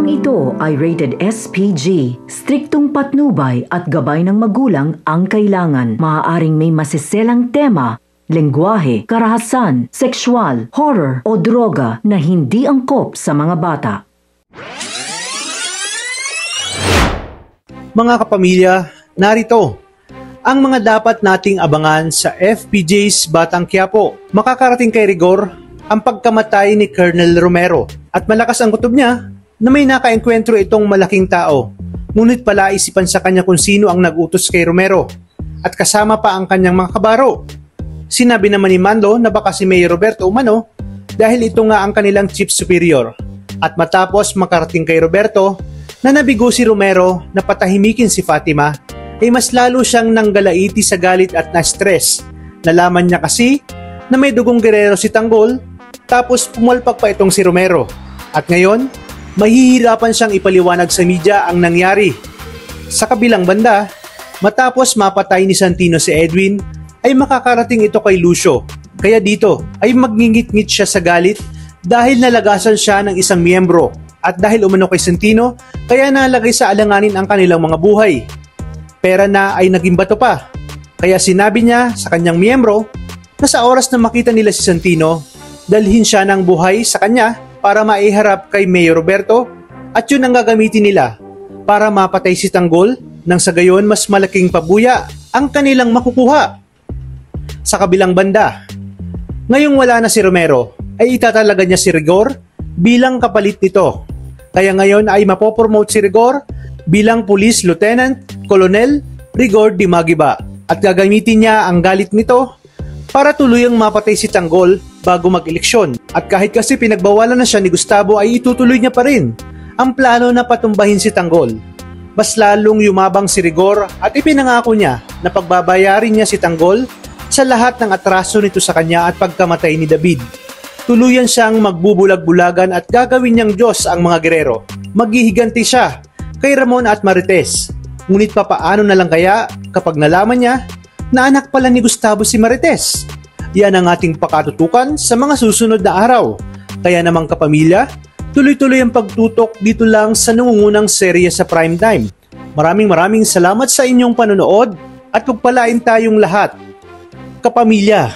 Programang ito ay rated SPG. Striktong patnubay at gabay ng magulang ang kailangan. Maaaring may masiselang tema, lengguwahe, karahasan, sexual, horror o droga na hindi angkop sa mga bata. Mga kapamilya, narito ang mga dapat nating abangan sa FPJ's Batang Quiapo. Makakarating kay rigor ang pagkamatay ni Colonel Romero at malakas ang kutob niya na may nakaengkwentro itong malaking tao. Ngunit pala isipan sa kanya kung sino ang nag-utos kay Romero at kasama pa ang kanyang mga kabaro. Sinabi naman ni Mando na baka si Mayor Roberto umano dahil ito nga ang kanilang chief superior. At matapos makarating kay Roberto na nabigo si Romero na patahimikin si Fatima, ay mas lalo siyang nanggalaiti sa galit at na-stress. Nalaman niya kasi na may dugong gerero si Tanggol, tapos pumalpak pa itong si Romero. At ngayon, mahihirapan siyang ipaliwanag sa media ang nangyari. Sa kabilang banda, matapos mapatay ni Santino si Edwin, ay makakarating ito kay Lucio. Kaya dito ay magngingit-ngit siya sa galit dahil nalagasan siya ng isang miyembro. At dahil umano kay Santino, kaya nalagay sa alanganin ang kanilang mga buhay. Pera na ay naging bato pa. Kaya sinabi niya sa kanyang miyembro na sa oras na makita nila si Santino, dalhin siya ng buhay sa kanya para maiharap kay Mayor Roberto at yun ang gagamitin nila para mapatay si Tanggol nang sa gayon mas malaking pabuya ang kanilang makukuha. Sa kabilang banda, ngayong wala na si Romero ay itatalaga niya si Rigor bilang kapalit nito. Kaya ngayon ay mapopromote si Rigor bilang Police Lieutenant Colonel Rigor Di Magiba at gagamitin niya ang galit nito para tuluyang mapatay si Tanggol bago mag-eleksyon. At kahit kasi pinagbawalan na siya ni Gustavo ay itutuloy niya pa rin ang plano na patumbahin si Tanggol. Mas lalong yumabang si Rigor at ipinangako niya na pagbabayarin niya si Tanggol sa lahat ng atraso nito sa kanya at pagkamatay ni David. Tuluyan siyang magbubulag-bulagan at gagawin niyang Diyos ang mga gerero. Maghihiganti siya kay Ramon at Marites. Ngunit papaano na lang kaya kapag nalaman niya na anak pala ni Gustavo si Marites? Yan ang ating pakatutukan sa mga susunod na araw. Kaya namang kapamilya, tuloy-tuloy ang pagtutok dito lang sa nangungunang serye sa Primetime. Maraming salamat sa inyong panonood at pagpalain tayong lahat. Kapamilya,